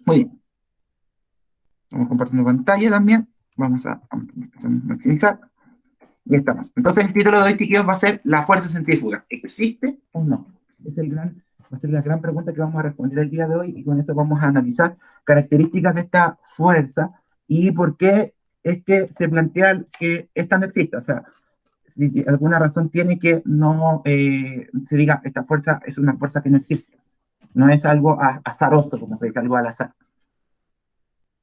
Muy bien. Estamos compartiendo pantalla también. Vamos a maximizar. Ya estamos. Entonces el título de hoy, chiquillos, va a ser ¿la fuerza centrífuga ¿existe o no? Va a ser la gran pregunta que vamos a responder el día de hoy y con eso vamos a analizar características de esta fuerza y por qué es que se plantea que esta no existe. O sea, si alguna razón tiene que no se diga esta fuerza es una fuerza que no existe. No es algo azaroso, como se dice, algo al azar.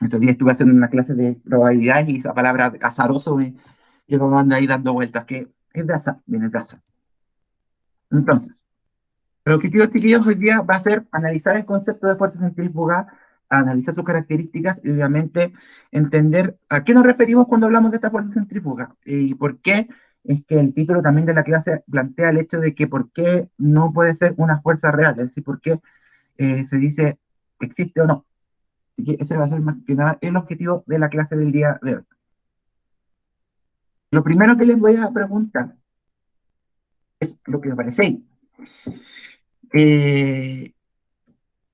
Estos días estuve haciendo una clase de probabilidades y esa palabra azaroso me llegó dando ahí dando vueltas, que es de azar, viene de azar. Entonces, el objetivo, chiquillos, hoy día va a ser analizar el concepto de fuerza centrífuga, analizar sus características y obviamente entender a qué nos referimos cuando hablamos de esta fuerza centrífuga y por qué es que el título también de la clase plantea el hecho de que por qué no puede ser una fuerza real, es decir, por qué se dice existe o no. Así que ese va a ser más que nada el objetivo de la clase del día de hoy. Lo primero que les voy a preguntar es lo que aparece ahí. Eh,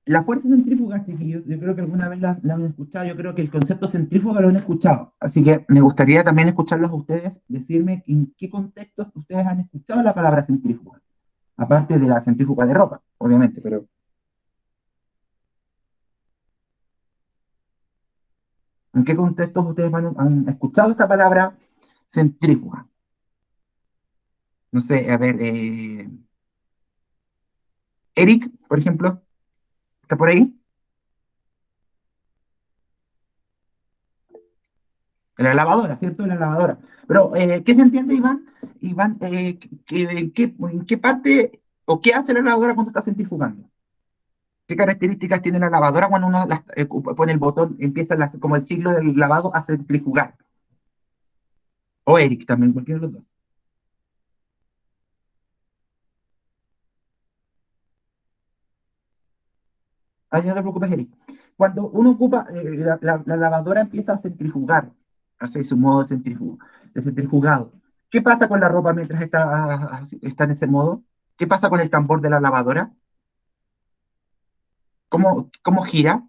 la fuerza centrífuga, chiquillos, yo creo que alguna vez la han escuchado, yo creo que el concepto centrífuga lo han escuchado, así que me gustaría también escucharlos a ustedes, decirme en qué contextos ustedes han escuchado la palabra centrífuga, aparte de la centrífuga de ropa, obviamente, pero ¿en qué contextos ustedes han escuchado esta palabra centrífuga? No sé, a ver, Eric, por ejemplo, ¿está por ahí? La lavadora, ¿cierto? La lavadora. Pero, ¿qué se entiende, Iván? Iván, en qué parte o qué hace la lavadora cuando está centrifugando? ¿Qué características tiene la lavadora cuando uno pone el botón, empieza como el ciclo del lavado a centrifugar? O Eric también, cualquiera de los dos. Ah, ya no te preocupes, Eric. Cuando uno ocupa, la lavadora empieza a centrifugar, hace su modo de centrifugado. ¿Qué pasa con la ropa mientras está en ese modo? ¿Qué pasa con el tambor de la lavadora? ¿Cómo gira?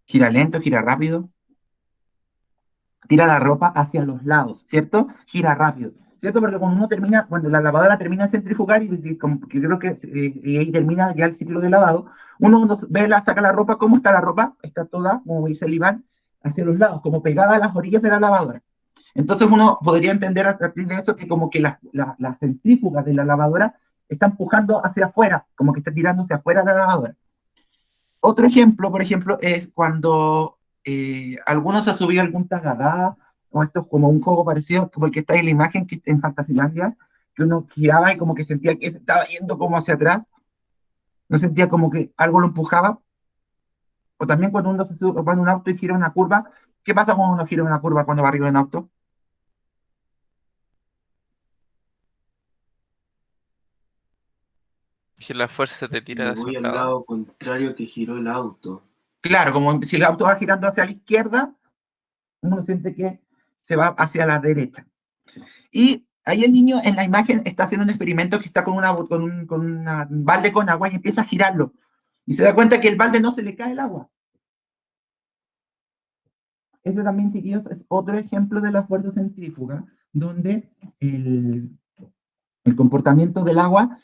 Gira lento, gira rápido, tira la ropa hacia los lados, ¿cierto? Gira rápido, ¿cierto? Porque cuando uno termina, cuando la lavadora termina de centrifugar y como que creo que y ahí termina ya el ciclo de lavado, uno ve, saca la ropa, ¿cómo está la ropa? Está toda, como dice el Iván, hacia los lados, como pegada a las orillas de la lavadora. Entonces uno podría entender a partir de eso que como que la centrífuga de la lavadora está empujando hacia afuera, como que está tirando hacia afuera la lavadora. Otro ejemplo, por ejemplo, es cuando algunos se ha subido algún tagadá, o esto es como un juego parecido, como el que está en la imagen que está en Fantasilandia, que uno giraba y como que sentía que se estaba yendo como hacia atrás, no sentía como que algo lo empujaba, o también cuando uno se sube va en un auto y gira una curva, ¿qué pasa cuando uno gira una curva cuando va arriba de un auto? Que la fuerza te tira Me hacia voy un al lado. lado contrario que giró el auto. Claro, como si el auto va girando hacia la izquierda, uno siente que se va hacia la derecha. Y ahí el niño en la imagen está haciendo un experimento que está con un balde con agua y empieza a girarlo. Y se da cuenta que el balde no se le cae el agua. Ese también, chiquillos, es otro ejemplo de la fuerza centrífuga, donde el, el comportamiento del agua,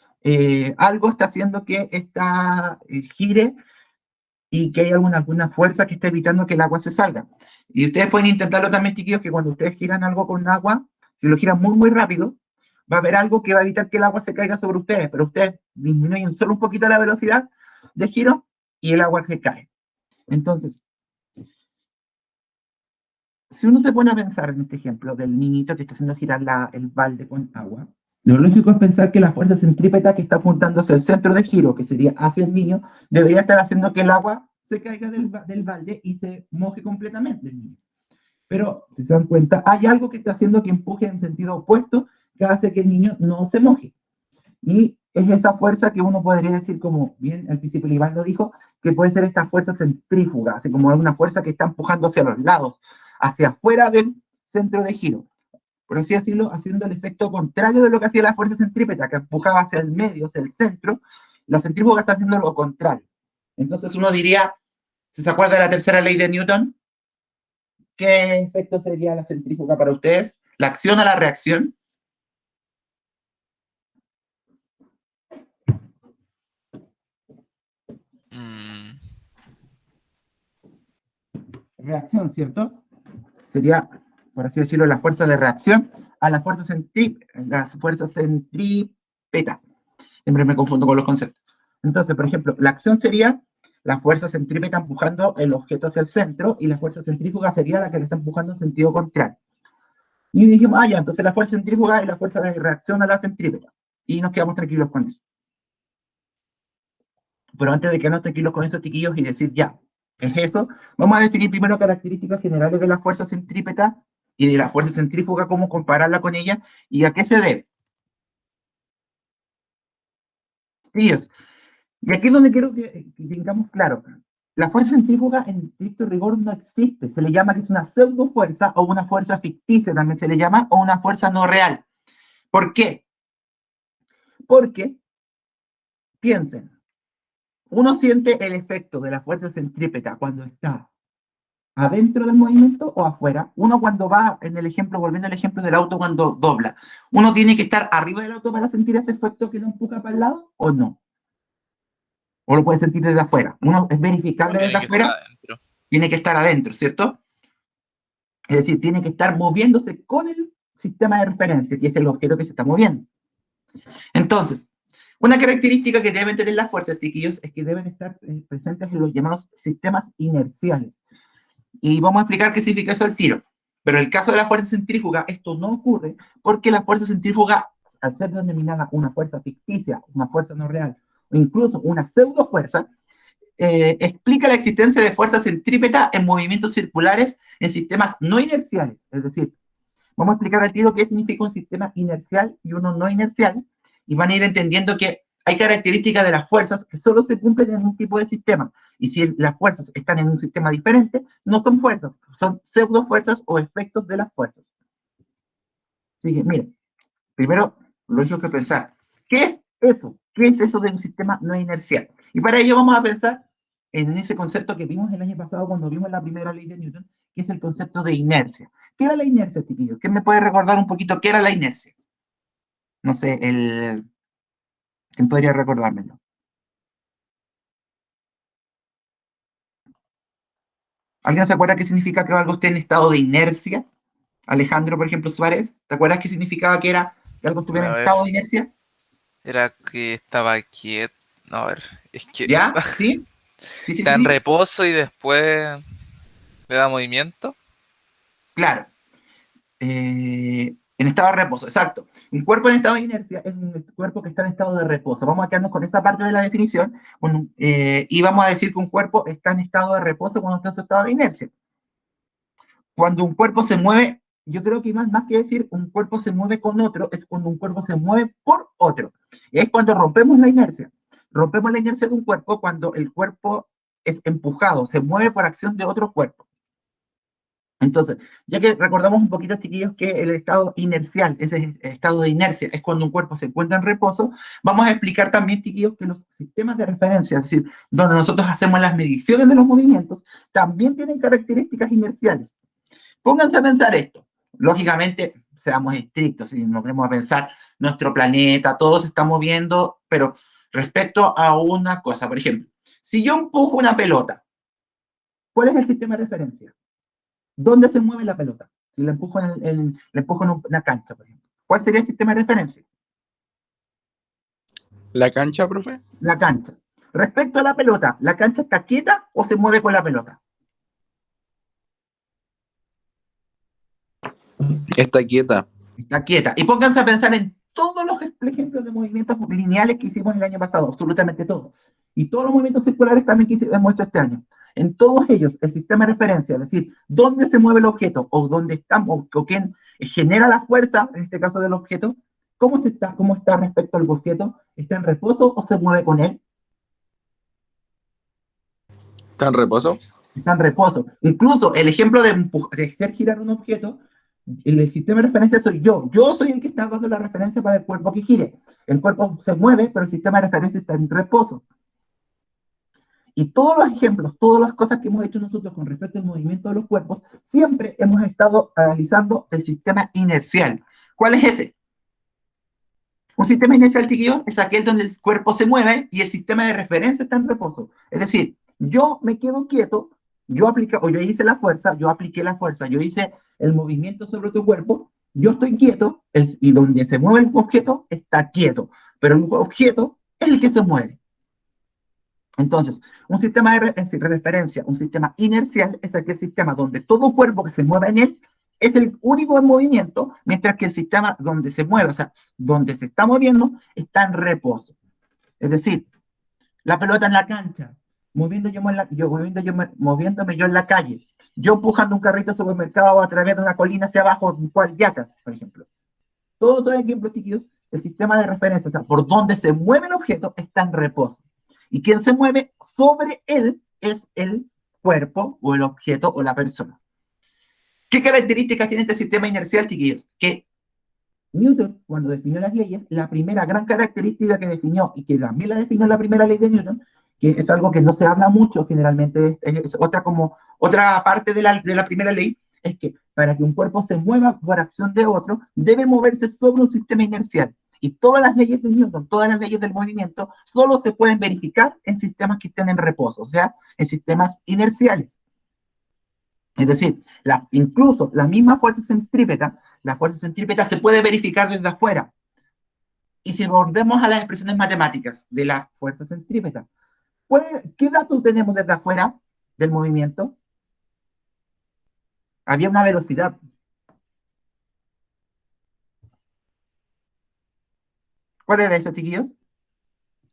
algo está haciendo que esta gire y que hay alguna fuerza que está evitando que el agua se salga. Y ustedes pueden intentarlo también, chiquillos, que cuando ustedes giran algo con agua, si lo giran muy, muy rápido, va a haber algo que va a evitar que el agua se caiga sobre ustedes, pero ustedes disminuyen solo un poquito la velocidad de giro y el agua se cae. Entonces, si uno se pone a pensar en este ejemplo del niñito que está haciendo girar el balde con agua, lo lógico es pensar que la fuerza centrípeta que está apuntando hacia el centro de giro, que sería hacia el niño, debería estar haciendo que el agua se caiga del balde y se moje completamente el niño. Pero, si se dan cuenta, hay algo que está haciendo que empuje en sentido opuesto, que hace que el niño no se moje. Y es esa fuerza que uno podría decir, como bien al principio Iván lo dijo, que puede ser esta fuerza centrífuga, así como una fuerza que está empujando hacia los lados, hacia afuera del centro de giro. por así decirlo, haciendo el efecto contrario de lo que hacía la fuerza centrípeta, que empujaba hacia el medio, hacia el centro. La centrífuga está haciendo lo contrario. Entonces uno diría, si se acuerda de la tercera ley de Newton, ¿qué efecto sería la centrífuga para ustedes? ¿La acción o la reacción? Mm, Reacción, ¿cierto? Sería, por así decirlo, la fuerza de reacción a la fuerza centrípeta. Siempre me confundo con los conceptos. Entonces, por ejemplo, la acción sería la fuerza centrípeta empujando el objeto hacia el centro y la fuerza centrífuga sería la que le está empujando en sentido contrario. Y dijimos, ya, entonces la fuerza centrífuga es la fuerza de reacción a la centrípeta. Y nos quedamos tranquilos con eso. Pero antes de quedarnos tranquilos con esos chiquillos y decir, ya, es eso, vamos a definir primero características generales de la fuerza centrípeta y de la fuerza centrífuga, cómo compararla con ella y a qué se debe. Chiquillos, y aquí es donde quiero que tengamos claro. La fuerza centrífuga en estricto rigor no existe. Se le llama que es una pseudo fuerza o una fuerza ficticia, también se le llama, o una fuerza no real. ¿Por qué? Porque, piensen, uno siente el efecto de la fuerza centrípeta cuando está adentro del movimiento o afuera. Uno cuando va, en el ejemplo, volviendo al ejemplo del auto cuando dobla, uno tiene que estar arriba del auto para sentir ese efecto que lo empuja para el lado o no. O lo puede sentir desde afuera. Uno es no verificable desde tiene que estar afuera, adentro. tiene que estar adentro, ¿cierto? Es decir, tiene que estar moviéndose con el sistema de referencia, que es el objeto que se está moviendo. Entonces, una característica que deben tener las fuerzas, chiquillos, es que deben estar presentes en los llamados sistemas inerciales. Y vamos a explicar qué significa eso al tiro. Pero en el caso de la fuerza centrífuga, esto no ocurre porque la fuerza centrífuga, al ser denominada una fuerza ficticia, una fuerza no real, o incluso una pseudo fuerza, explica la existencia de fuerza centrípeta en movimientos circulares en sistemas no inerciales. Es decir, vamos a explicar al tiro qué significa un sistema inercial y uno no inercial, y van a ir entendiendo que hay características de las fuerzas que solo se cumplen en un tipo de sistema. Y si las fuerzas están en un sistema diferente, no son fuerzas, son pseudo fuerzas o efectos de las fuerzas. Así que, miren, primero, lógico que pensar, ¿qué es eso? ¿Qué es eso de un sistema no inercial? Y para ello vamos a pensar en ese concepto que vimos el año pasado cuando vimos la primera ley de Newton, que es el concepto de inercia. ¿Qué era la inercia, chiquillos? ¿Quién me puede recordar un poquito qué era la inercia? No sé, ¿quién podría recordármelo? ¿Alguien se acuerda qué significa que algo esté en estado de inercia? Alejandro, por ejemplo, Suárez, ¿te acuerdas qué significaba que era que algo estuviera A en ver, estado de inercia? era que estaba quieto. No, a ver, es que ¿Ya? ¿Sí? Sí, sí, sí, está en sí. reposo y después le da movimiento. Claro. En estado de reposo, exacto. Un cuerpo en estado de inercia es un cuerpo que está en estado de reposo. Vamos a quedarnos con esa parte de la definición y vamos a decir que un cuerpo está en estado de reposo cuando está en su estado de inercia. Cuando un cuerpo se mueve, yo creo que más que decir un cuerpo se mueve con otro, es cuando un cuerpo se mueve por otro. Y es cuando rompemos la inercia. Rompemos la inercia de un cuerpo cuando el cuerpo es empujado, se mueve por acción de otro cuerpo. Entonces, ya que recordamos un poquito, chiquillos, que el estado inercial, ese estado de inercia, es cuando un cuerpo se encuentra en reposo, vamos a explicar también, chiquillos, que los sistemas de referencia, es decir, donde nosotros hacemos las mediciones de los movimientos, también tienen características inerciales. Pónganse a pensar esto. Lógicamente, seamos estrictos, si nos vamos a pensar, nuestro planeta, todo se está moviendo, pero respecto a una cosa, por ejemplo, si yo empujo una pelota, ¿cuál es el sistema de referencia? ¿Dónde se mueve la pelota? Si la empujo la empujo en una cancha, por ejemplo. ¿Cuál sería el sistema de referencia? ¿La cancha, profe? La cancha. Respecto a la pelota, ¿la cancha está quieta o se mueve con la pelota? Está quieta. Está quieta. Y pónganse a pensar en todos los ejemplos de movimientos lineales que hicimos el año pasado, absolutamente todos. Y todos los movimientos circulares también que hemos hecho este año. En todos ellos, el sistema de referencia, es decir, dónde se mueve el objeto o dónde estamos, o quién genera la fuerza, en este caso del objeto, cómo está respecto al objeto, ¿está en reposo o se mueve con él? ¿Está en reposo? Está en reposo. Incluso el ejemplo de hacer girar un objeto, El sistema de referencia soy yo. Yo soy el que está dando la referencia para el cuerpo que gire. El cuerpo se mueve, pero el sistema de referencia está en reposo. Y todos los ejemplos, todas las cosas que hemos hecho nosotros con respecto al movimiento de los cuerpos, siempre hemos estado analizando el sistema inercial. ¿Cuál es ese? Un sistema inercial, chiquillos, es aquel donde el cuerpo se mueve y el sistema de referencia está en reposo. Es decir, yo me quedo quieto, yo hice la fuerza, yo apliqué la fuerza, yo hice el movimiento sobre tu cuerpo, yo estoy quieto, y donde se mueve el objeto está quieto, pero el objeto es el que se mueve. Entonces, un sistema de referencia, un sistema inercial, es aquel sistema donde todo cuerpo que se mueve en él es el único en movimiento, mientras que el sistema donde se mueve, o sea, donde se está moviendo, está en reposo. Es decir, la pelota en la cancha, moviéndome yo en la calle, yo empujando un carrito de supermercado a través de una colina hacia abajo, cual yacas, por ejemplo. Todos esos ejemplos, chiquillos, el sistema de referencia, o sea, por donde se mueve el objeto, está en reposo. Y quien se mueve sobre él es el cuerpo o el objeto o la persona. ¿Qué características tiene este sistema inercial, chiquillos? Que Newton, cuando definió las leyes, la primera gran característica que definió, y que también la definió la primera ley de Newton, que es algo que no se habla mucho, generalmente es otra parte de la primera ley, es que para que un cuerpo se mueva por acción de otro, debe moverse sobre un sistema inercial. Y todas las leyes de Newton, todas las leyes del movimiento, solo se pueden verificar en sistemas que estén en reposo, o sea, en sistemas inerciales. Es decir, incluso la misma fuerza centrípeta se puede verificar desde afuera. Y si volvemos a las expresiones matemáticas de la fuerza centrípeta, ¿qué datos tenemos desde afuera del movimiento? Había una velocidad. ¿Cuál era eso, chiquillos?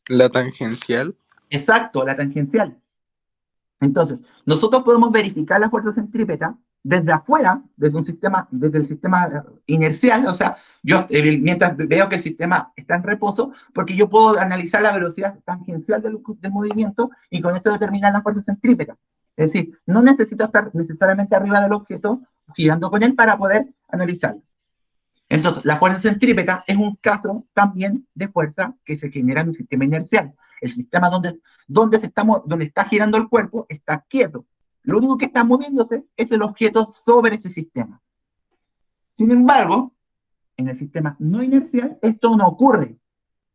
La tangencial. Exacto, la tangencial. Entonces, nosotros podemos verificar la fuerza centrípeta desde afuera, desde el sistema inercial, o sea, yo mientras veo que el sistema está en reposo, porque yo puedo analizar la velocidad tangencial del movimiento y con eso determinar la fuerza centrípeta. Es decir, no necesito estar necesariamente arriba del objeto girando con él para poder analizarlo. Entonces, la fuerza centrípeta es un caso también de fuerza que se genera en un sistema inercial. El sistema donde está girando el cuerpo está quieto. Lo único que está moviéndose es el objeto sobre ese sistema. Sin embargo, en el sistema no inercial esto no ocurre.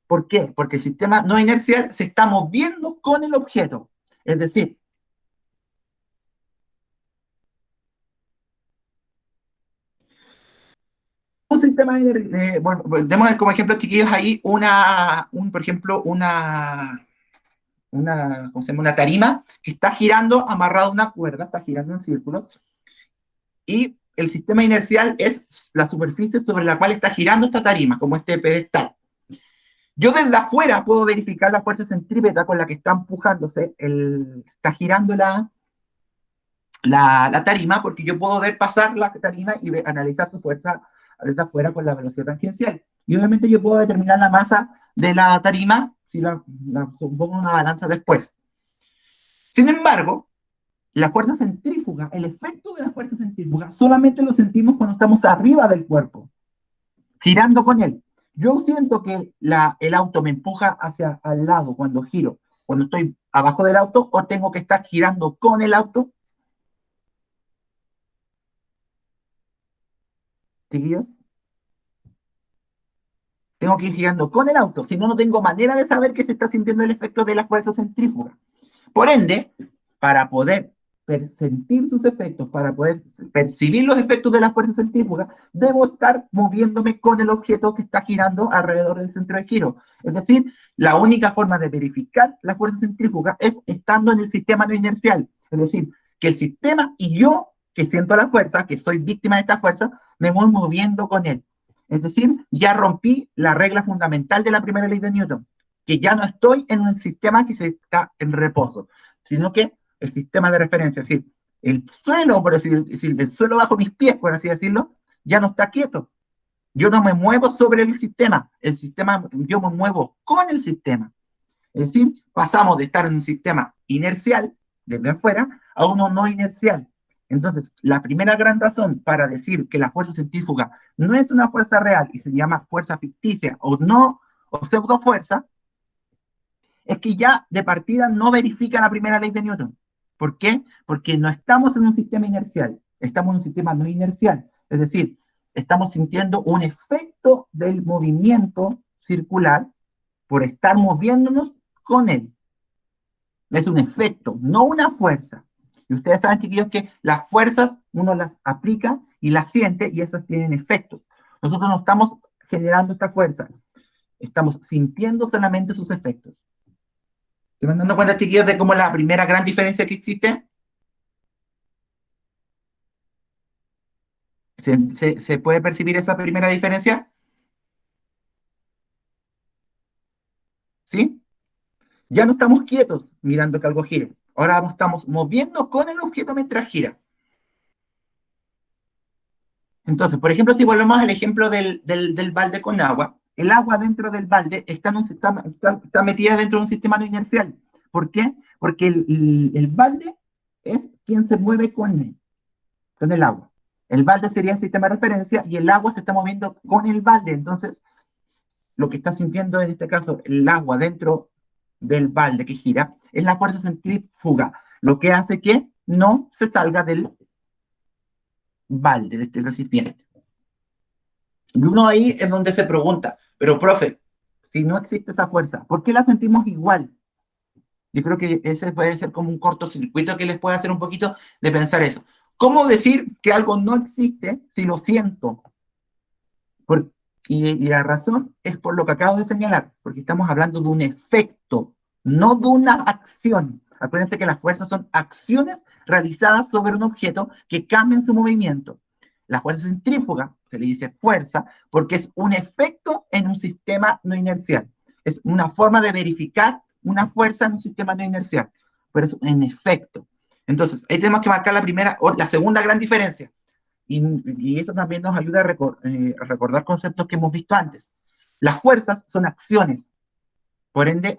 ¿Por qué? Porque el sistema no inercial se está moviendo con el objeto. Es decir, un sistema bueno, demos como ejemplo, chiquillos, ahí por ejemplo, ¿cómo se llama? Una tarima que está girando amarrado a una cuerda, está girando en círculos, y el sistema inercial es la superficie sobre la cual está girando esta tarima, como este pedestal. Yo desde afuera puedo verificar la fuerza centrípeta con la que está empujándose, está girando la tarima, porque yo puedo ver pasar la tarima y analizar su fuerza desde afuera con la velocidad tangencial. Y obviamente yo puedo determinar la masa de la tarima si la pongo en una balanza después. Sin embargo, la fuerza centrífuga, el efecto de la fuerza centrífuga, solamente lo sentimos cuando estamos arriba del cuerpo, girando con él. Yo siento que el auto me empuja hacia al lado cuando giro, cuando estoy abajo del auto, o tengo que estar girando con el auto. ¿Chiquillos? Tengo que ir girando con el auto, si no, no tengo manera de saber que se está sintiendo el efecto de la fuerza centrífuga. Por ende, para poder sentir sus efectos, para poder percibir los efectos de la fuerza centrífuga, debo estar moviéndome con el objeto que está girando alrededor del centro de giro. Es decir, la única forma de verificar la fuerza centrífuga es estando en el sistema no inercial. Es decir, que el sistema y yo, que siento la fuerza, que soy víctima de esta fuerza, me voy moviendo con él. Es decir, ya rompí la regla fundamental de la primera ley de Newton, que ya no estoy en un sistema que se está en reposo, sino que el sistema de referencia, es decir, el suelo, por así decirlo, el suelo bajo mis pies, por así decirlo, ya no está quieto. Yo no me muevo sobre el sistema, yo me muevo con el sistema. Es decir, pasamos de estar en un sistema inercial, desde afuera, a uno no inercial. Entonces, la primera gran razón para decir que la fuerza centrífuga no es una fuerza real y se llama fuerza ficticia o no, o pseudofuerza, es que ya de partida no verifica la primera ley de Newton. ¿Por qué? Porque no estamos en un sistema inercial, estamos en un sistema no inercial. Es decir, estamos sintiendo un efecto del movimiento circular por estar moviéndonos con él. Es un efecto, no una fuerza. Y ustedes saben, chiquillos, que las fuerzas uno las aplica y las siente y esas tienen efectos. Nosotros no estamos generando esta fuerza, estamos sintiendo solamente sus efectos. ¿Se van dando cuenta, chiquillos, de cómo la primera gran diferencia que existe? ¿Se puede percibir esa primera diferencia? ¿Sí? Ya no estamos quietos mirando que algo gire. Ahora estamos moviendo con el objeto mientras gira. Entonces, por ejemplo, si volvemos al ejemplo del balde con agua, el agua dentro del balde está metida dentro de un sistema no inercial. ¿Por qué? Porque el balde es quien se mueve con el agua. El balde sería el sistema de referencia y el agua se está moviendo con el balde. Entonces, lo que está sintiendo en este caso el agua dentro del balde que gira es la fuerza centrífuga, lo que hace que no se salga del balde, de este recipiente. Y uno ahí es donde se pregunta, pero profe, si no existe esa fuerza, ¿por qué la sentimos igual? Yo creo que ese puede ser como un cortocircuito que les puede hacer un poquito de pensar eso. ¿Cómo decir que algo no existe si lo siento? Y la razón es por lo que acabo de señalar, porque estamos hablando de un efecto, no de una acción. Acuérdense que las fuerzas son acciones realizadas sobre un objeto que cambian su movimiento. La fuerza centrífuga se le dice fuerza porque es un efecto en un sistema no inercial. Es una forma de verificar una fuerza en un sistema no inercial, pero es en efecto. Entonces, ahí tenemos que marcar la primera o la segunda gran diferencia. Y eso también nos ayuda a recordar conceptos que hemos visto antes. Las fuerzas son acciones, por ende,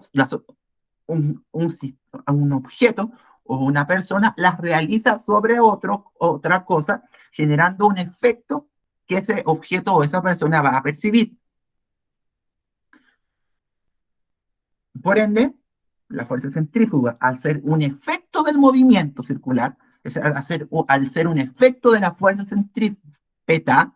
un objeto o una persona las realiza sobre otra cosa, generando un efecto que ese objeto o esa persona va a percibir. Por ende, la fuerza centrífuga, al ser un efecto del movimiento circular, al ser un efecto de la fuerza centrípeta,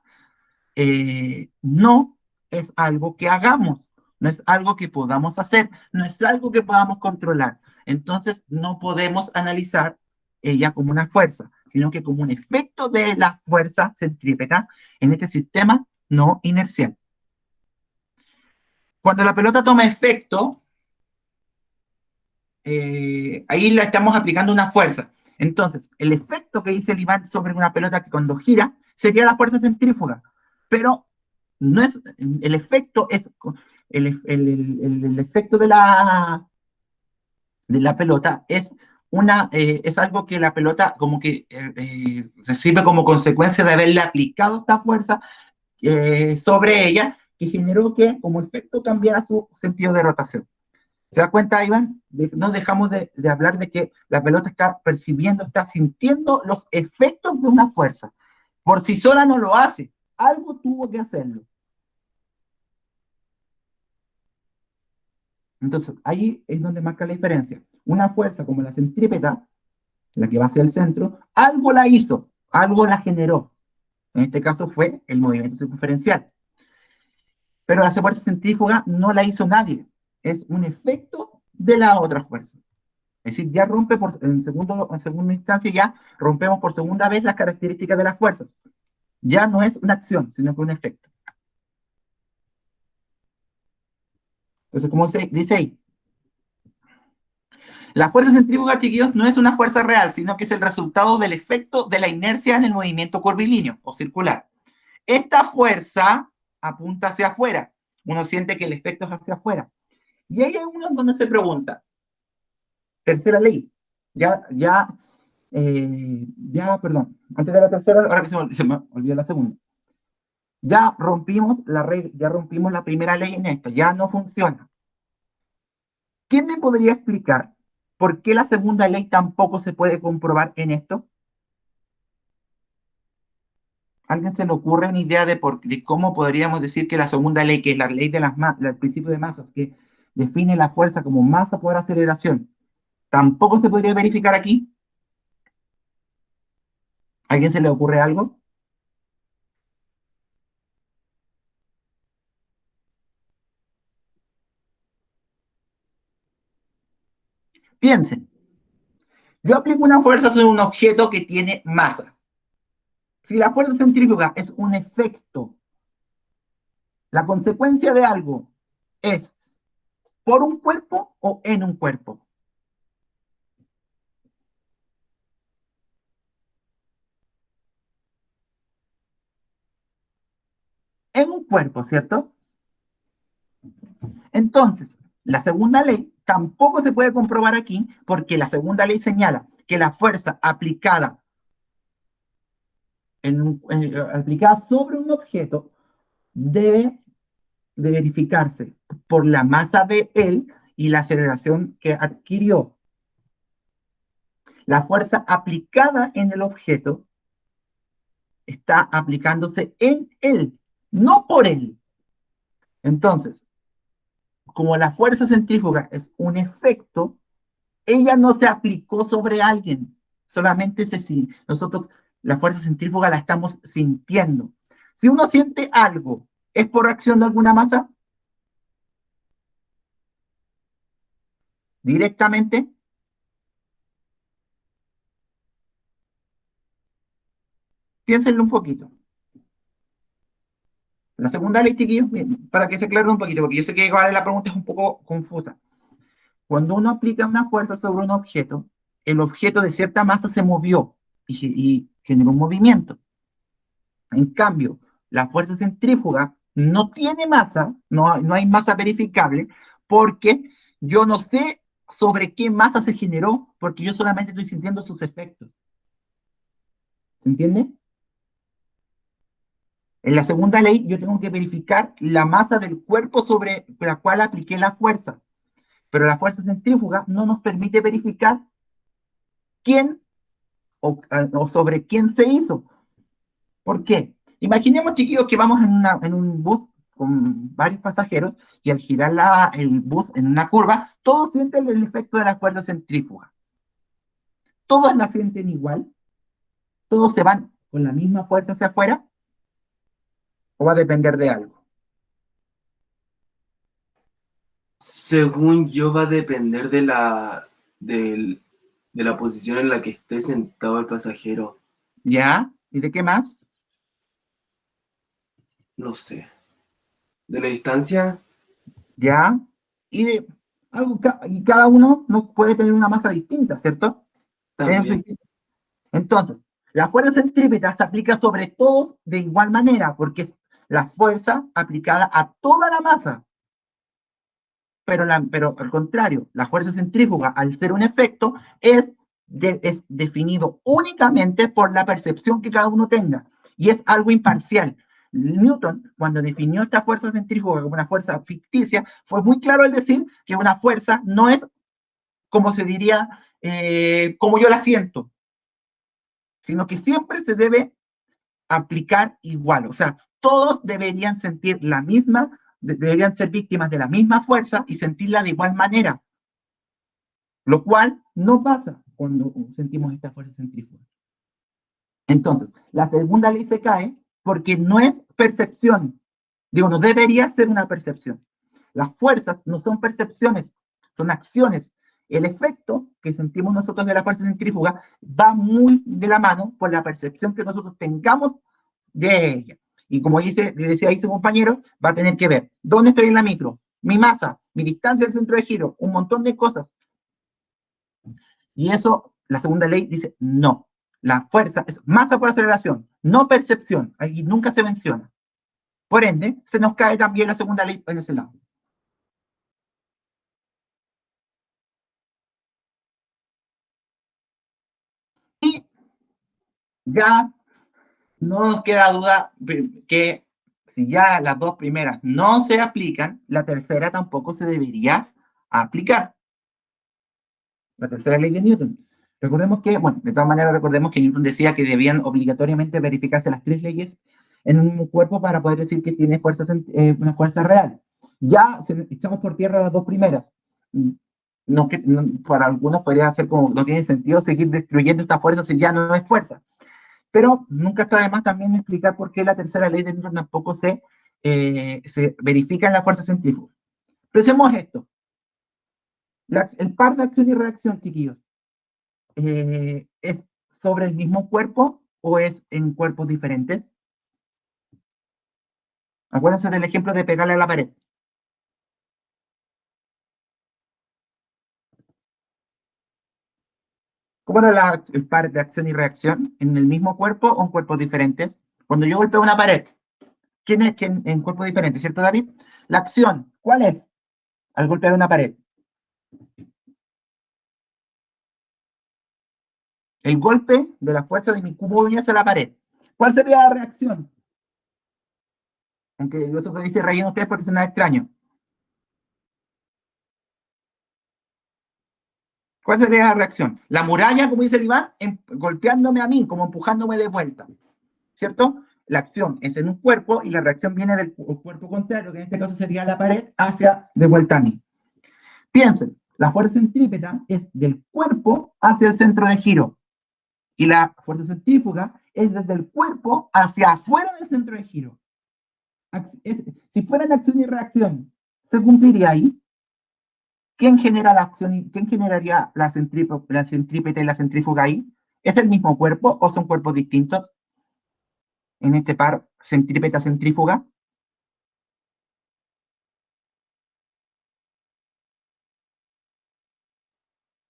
no es algo que hagamos, no es algo que podamos hacer, no es algo que podamos controlar. Entonces, no podemos analizar ella como una fuerza, sino que como un efecto de la fuerza centrípeta en este sistema no inercial. Cuando la pelota toma efecto, ahí le estamos aplicando una fuerza. Entonces, el efecto que dice el Iván sobre una pelota que cuando gira sería la fuerza centrífuga, pero no es, el efecto es el efecto de la pelota es algo que la pelota como que recibe como consecuencia de haberle aplicado esta fuerza sobre ella, que generó que como efecto cambiara su sentido de rotación. ¿Se da cuenta, Iván? No dejamos de hablar de que la pelota está percibiendo, está sintiendo los efectos de una fuerza. Por sí sola no lo hace, algo tuvo que hacerlo. Entonces, ahí es donde marca la diferencia. Una fuerza como la centrípeta, la que va hacia el centro, algo la hizo, algo la generó. En este caso fue el movimiento circunferencial. Pero la fuerza centrífuga no la hizo nadie. Es un efecto de la otra fuerza. Es decir, ya rompe en segunda instancia, ya rompemos por segunda vez las características de las fuerzas. Ya no es una acción, sino que un efecto. Entonces, como se dice ahí, la fuerza centrífuga, chiquillos, no es una fuerza real, sino que es el resultado del efecto de la inercia en el movimiento curvilíneo o circular. Esta fuerza apunta hacia afuera. Uno siente que el efecto es hacia afuera. Y hay algunos donde se pregunta, tercera ley, perdón, antes de la tercera, ahora que se me olvidó la segunda. Ya rompimos la primera ley en esto, ya no funciona. ¿Quién me podría explicar por qué la segunda ley tampoco se puede comprobar en esto? ¿Alguien se le ocurre una idea de cómo podríamos decir que la segunda ley, que es la ley del principio de masas, que define la fuerza como masa por aceleración, tampoco se podría verificar aquí? ¿A alguien se le ocurre algo? Piensen. Yo aplico una fuerza sobre un objeto que tiene masa. Si la fuerza centrífuga es un efecto, la consecuencia de algo es por un cuerpo o en un cuerpo. En un cuerpo, ¿cierto? Entonces, la segunda ley tampoco se puede comprobar aquí porque la segunda ley señala que la fuerza aplicada, aplicada sobre un objeto debe de verificarse por la masa de él y la aceleración que adquirió. La fuerza aplicada en el objeto está aplicándose en él, no por él. Entonces, como la fuerza centrífuga es un efecto, ella no se aplicó sobre alguien, solamente nosotros la fuerza centrífuga la estamos sintiendo. Si uno siente algo, ¿es por acción de alguna masa? Directamente. Piénsenlo un poquito. La segunda ley, chiquillos, para que se aclare un poquito, porque yo sé que igual la pregunta es un poco confusa. Cuando uno aplica una fuerza sobre un objeto, el objeto de cierta masa se movió y generó un movimiento. En cambio, la fuerza centrífuga no tiene masa, no hay masa verificable, porque yo no sé sobre qué masa se generó, porque yo solamente estoy sintiendo sus efectos. ¿Se entiende? En la segunda ley, yo tengo que verificar la masa del cuerpo sobre la cual apliqué la fuerza. Pero la fuerza centrífuga no nos permite verificar quién o sobre quién se hizo. ¿Por qué? Imaginemos, chiquillos, que vamos en un bus con varios pasajeros y al girar el bus en una curva, todos sienten el efecto de la fuerza centrífuga. Todos la sienten igual, todos se van con la misma fuerza hacia afuera, o va a depender de algo. Según yo, va a depender de la posición en la que esté sentado el pasajero. ¿Ya? ¿Y de qué más? No sé. De la distancia, ¿Ya? Y, y cada uno no puede tener una masa distinta, ¿cierto? también. Entonces, la fuerza centrípeta se aplica sobre todos de igual manera, porque es la fuerza aplicada a toda la masa. Pero al contrario, la fuerza centrífuga, al ser un efecto, es definido únicamente por la percepción que cada uno tenga. Y es algo imparcial. Newton, cuando definió esta fuerza centrífuga como una fuerza ficticia, fue muy claro al decir que una fuerza no es, como se diría, como yo la siento, sino que siempre se debe aplicar igual. O sea, todos deberían sentir la misma, deberían ser víctimas de la misma fuerza y sentirla de igual manera, lo cual no pasa cuando sentimos esta fuerza centrífuga. Entonces, la segunda ley se cae porque no es percepción. Digo, no debería ser una percepción. Las fuerzas no son percepciones, son acciones. El efecto que sentimos nosotros de la fuerza centrífuga va muy de la mano por la percepción que nosotros tengamos de ella. Y como decía ahí su compañero, va a tener que ver dónde estoy en la micro, mi masa, mi distancia del centro de giro, un montón de cosas. Y eso, la segunda ley dice no. La fuerza es masa por aceleración, no percepción. Ahí nunca se menciona. Por ende, se nos cae también la segunda ley en ese lado. Y ya no nos queda duda que si ya las dos primeras no se aplican, la tercera tampoco se debería aplicar. La tercera ley de Newton. Recordemos que, bueno, de todas maneras recordemos que Newton decía que debían obligatoriamente verificarse las tres leyes en un mismo cuerpo para poder decir que tiene una fuerza real. Ya echamos por tierra las dos primeras. No, para algunos podría ser como, no tiene sentido seguir destruyendo esta fuerza si ya no es fuerza. Pero nunca está de más también explicar por qué la tercera ley de Newton tampoco se verifica en la fuerza centrífuga. Pensemos esto. El par de acción y reacción, chiquillos, ¿es sobre el mismo cuerpo o es en cuerpos diferentes? Acuérdense del ejemplo de pegarle a la pared. ¿Cómo era el par de acción y reacción? ¿En el mismo cuerpo o en cuerpos diferentes? Cuando yo golpeo una pared, ¿quién es en cuerpos diferentes? ¿Cierto, David? La acción, ¿cuál es al golpear una pared? El golpe de la fuerza de mi cubo hacia la pared. ¿Cuál sería la reacción? Aunque eso se dice relleno ustedes porque suena extraño. ¿Cuál sería la reacción? La muralla, como dice el Iván, golpeándome a mí, como empujándome de vuelta. ¿Cierto? La acción es en un cuerpo y la reacción viene del cuerpo contrario, que en este caso sería la pared, hacia de vuelta a mí. Piensen, la fuerza centrípeta es del cuerpo hacia el centro de giro. Y la fuerza centrífuga es desde el cuerpo hacia afuera del centro de giro. Si fueran acción y reacción, ¿se cumpliría ahí? ¿Quién genera la acción y quién generaría la centrípeta y la centrífuga ahí? ¿Es el mismo cuerpo o son cuerpos distintos en este par centrípeta-centrífuga?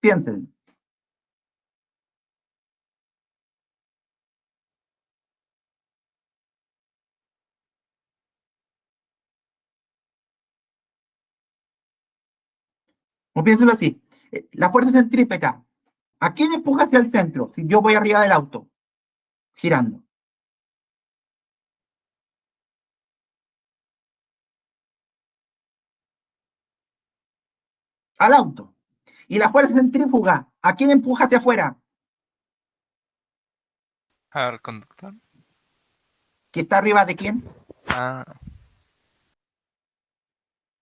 Piensen. O piénselo así. La fuerza centrípeta, ¿a quién empuja hacia el centro si yo voy arriba del auto, girando? Al auto. Y la fuerza centrífuga, ¿a quién empuja hacia afuera? Al conductor. ¿Que está arriba de quién? Ah,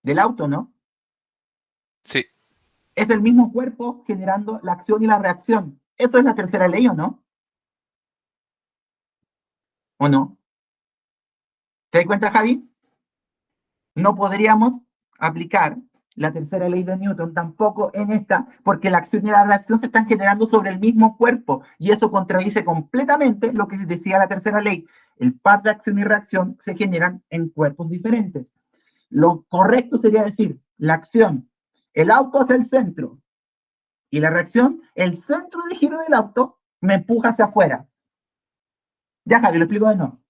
Del auto, ¿no? sí. Es el mismo cuerpo generando la acción y la reacción. ¿Eso es la tercera ley o no? ¿O no? ¿Te das cuenta, Javi? No podríamos aplicar la tercera ley de Newton tampoco en esta, porque la acción y la reacción se están generando sobre el mismo cuerpo, y eso contradice completamente lo que decía la tercera ley. El par de acción y reacción se generan en cuerpos diferentes. Lo correcto sería decir, la acción, el auto hacia el centro, y la reacción, el centro de giro del auto me empuja hacia afuera. Ya, Javi, lo explico de nuevo.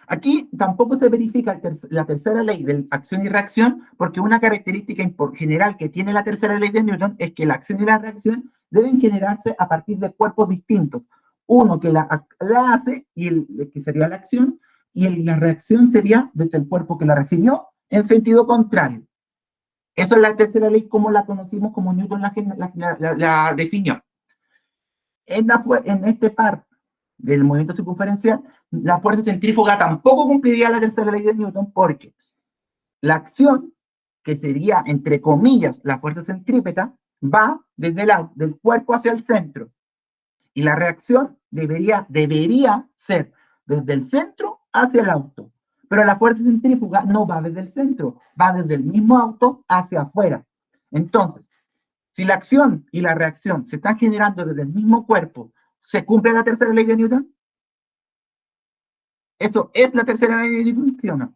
Aquí tampoco se verifica la tercera ley de acción y reacción, porque una característica general que tiene la tercera ley de Newton es que la acción y la reacción deben generarse a partir de cuerpos distintos. Uno que la hace, que sería la acción, y la reacción sería desde el cuerpo que la recibió en sentido contrario. Eso es la tercera ley como la conocimos, como Newton la definió. En este par del movimiento circunferencial, la fuerza centrífuga tampoco cumpliría la tercera ley de Newton porque la acción, que sería, entre comillas, la fuerza centrípeta, va desde del cuerpo hacia el centro. Y la reacción debería ser desde el centro hacia el auto. Pero la fuerza centrífuga no va desde el centro, va desde el mismo auto hacia afuera. Entonces, si la acción y la reacción se están generando desde el mismo cuerpo, ¿se cumple la tercera ley de Newton? ¿Eso es la tercera ley de Newton, sí o no?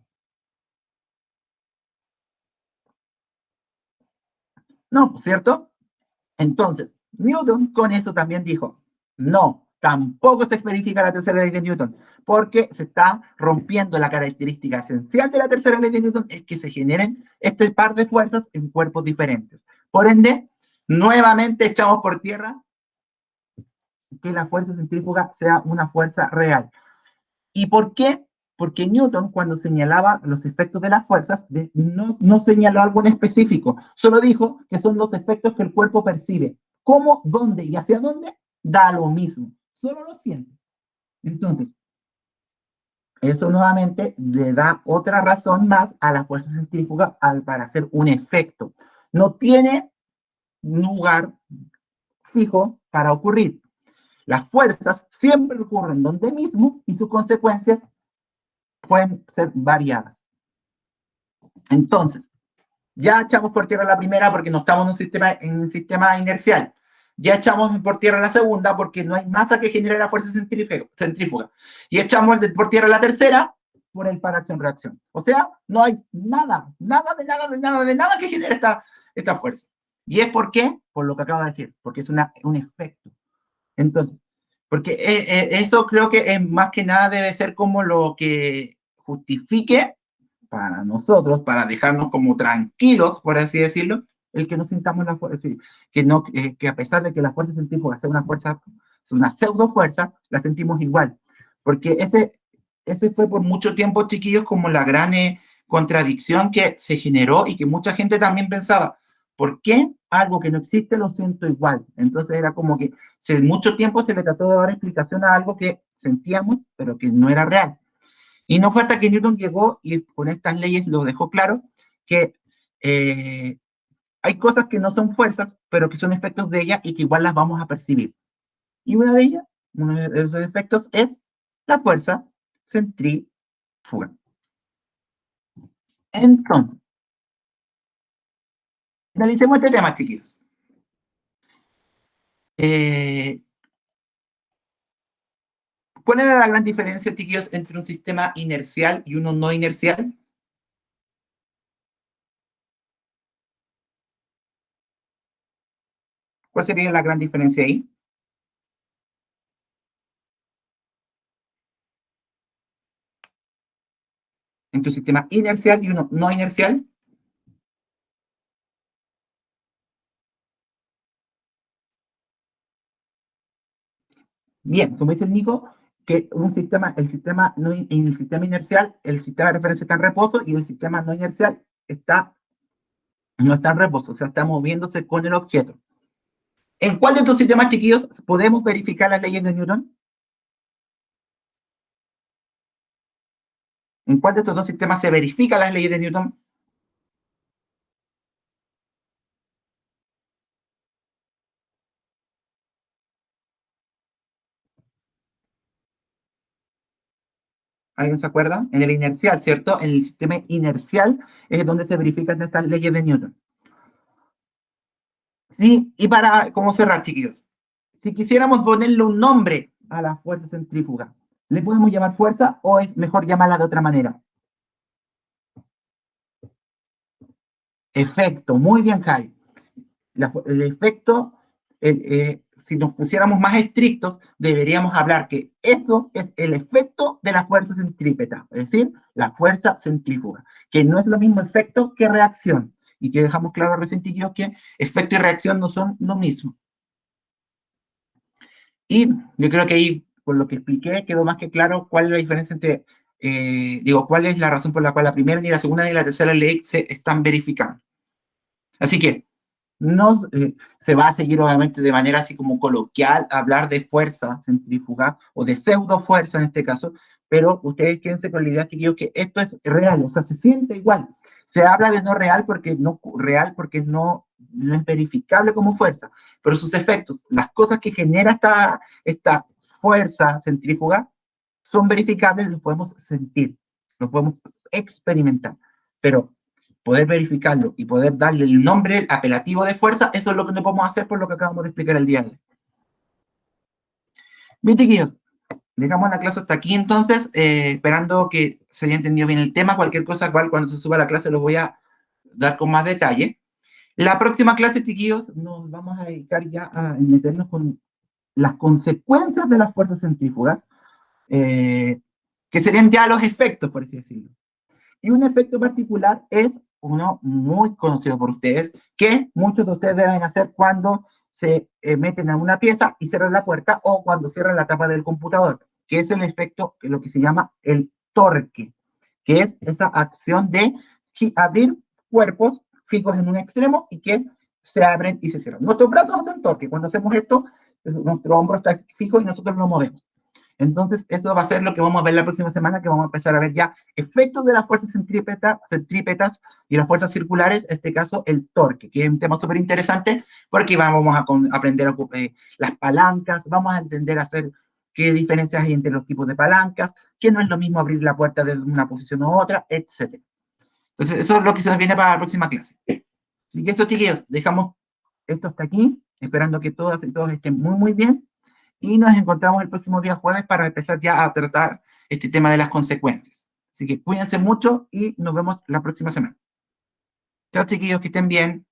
No, ¿cierto? Entonces, Newton con eso también dijo, no, tampoco se verifica la tercera ley de Newton, porque se está rompiendo la característica esencial de la tercera ley de Newton, es que se generen este par de fuerzas en cuerpos diferentes. Por ende, nuevamente echamos por tierra que la fuerza centrífuga sea una fuerza real. ¿Y por qué? Porque Newton, cuando señalaba los efectos de las fuerzas, no señaló algo en específico, solo dijo que son los efectos que el cuerpo percibe. cómo, dónde y hacia dónde, da lo mismo. Solo lo siente. Entonces, eso nuevamente le da otra razón más a la fuerza centrífuga para hacer un efecto. No tiene lugar fijo para ocurrir. Las fuerzas siempre ocurren donde mismo y sus consecuencias pueden ser variadas. Entonces, ya echamos por tierra la primera porque no estamos en un sistema inercial. Ya echamos por tierra la segunda porque no hay masa que genere la fuerza centrífuga. Y echamos por tierra la tercera por el par acción-reacción. O sea, no hay nada que genere esta fuerza. ¿Y es por qué? Por lo que acabo de decir, porque es un efecto. Entonces, porque eso creo que es más que nada debe ser como lo que justifique para nosotros, para dejarnos como tranquilos, por así decirlo, el que no sintamos la fuerza, que a pesar de que la fuerza centrífuga sea una pseudo fuerza, la sentimos igual. Porque ese fue por mucho tiempo, chiquillos, como la gran contradicción que se generó y que mucha gente también pensaba, ¿por qué algo que no existe lo siento igual? Entonces era como que mucho tiempo se le trató de dar explicación a algo que sentíamos, pero que no era real. Y no fue hasta que Newton llegó y con estas leyes lo dejó claro que hay cosas que no son fuerzas, pero que son efectos de ellas y que igual las vamos a percibir. Y una de ellas, uno de esos efectos es la fuerza centrífuga. Entonces, analicemos este tema, chiquillos. ¿Cuál era la gran diferencia, chiquillos, entre un sistema inercial y uno no inercial? ¿Cuál sería la gran diferencia ahí? Entre un sistema inercial y uno no inercial. Bien, como dice el Nico, que el sistema inercial, el sistema de referencia está en reposo y el sistema no inercial no está en reposo, o sea, está moviéndose con el objeto. ¿En cuál de estos sistemas, chiquillos, podemos verificar las leyes de Newton? ¿En cuál de estos dos sistemas se verifican las leyes de Newton? ¿Alguien se acuerda? En el inercial, ¿cierto? En el sistema inercial es donde se verifican estas leyes de Newton. Sí, y para, ¿cómo cerrar, chiquillos? Si quisiéramos ponerle un nombre a la fuerza centrífuga, ¿le podemos llamar fuerza o es mejor llamarla de otra manera? Efecto, muy bien, Jai. El efecto, si nos pusiéramos más estrictos, deberíamos hablar que eso es el efecto de la fuerza centrípeta, es decir, la fuerza centrífuga, que no es lo mismo efecto que reacción, y que dejamos claro recién, chiquillos, que efecto y reacción no son lo mismo. Y yo creo que ahí, por lo que expliqué, quedó más que claro cuál es la diferencia entre, cuál es la razón por la cual la primera, ni la segunda, ni la tercera ley se están verificando. Así que no se va a seguir, obviamente, de manera así como coloquial, hablar de fuerza centrífuga o de pseudo fuerza en este caso, pero ustedes quédense con la idea, chiquillos, que esto es real, o sea, se siente igual. Se habla de no real porque no es verificable como fuerza, pero sus efectos, las cosas que genera esta fuerza centrífuga, son verificables, los podemos sentir, los podemos experimentar, pero poder verificarlo y poder darle el nombre apelativo de fuerza, eso es lo que no podemos hacer por lo que acabamos de explicar el día de hoy. Bien, chiquillos, dejamos la clase hasta aquí entonces, esperando que se haya entendido bien el tema. Cualquier cosa, cuando se suba la clase lo voy a dar con más detalle. La próxima clase, chiquillos, nos vamos a dedicar ya a meternos con las consecuencias de las fuerzas centrífugas, que serían ya los efectos, por así decirlo. Y un efecto particular es uno muy conocido por ustedes, que muchos de ustedes deben hacer cuando se meten a una pieza y cierran la puerta o cuando cierran la tapa del computador, que es el efecto, lo que se llama el torque, que es esa acción de abrir cuerpos fijos en un extremo y que se abren y se cierran. Nuestros brazos hacen torque. Cuando hacemos esto, nuestro hombro está fijo y nosotros nos movemos. Entonces, eso va a ser lo que vamos a ver la próxima semana, que vamos a empezar a ver ya efectos de las fuerzas centrípetas y las fuerzas circulares, en este caso el torque, que es un tema súper interesante, porque vamos a aprender a las palancas, vamos a entender a hacer qué diferencias hay entre los tipos de palancas, que no es lo mismo abrir la puerta de una posición u otra, etc. Entonces, eso es lo que se nos viene para la próxima clase. Así que eso, chiquillos, dejamos esto hasta aquí, esperando que todas y todos estén muy, muy bien. Y nos encontramos el próximo día jueves para empezar ya a tratar este tema de las consecuencias. Así que cuídense mucho y nos vemos la próxima semana. Chao, chiquillos, que estén bien.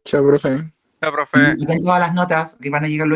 Chao, profe. Chao, profe. Y den todas las notas que van a llegar los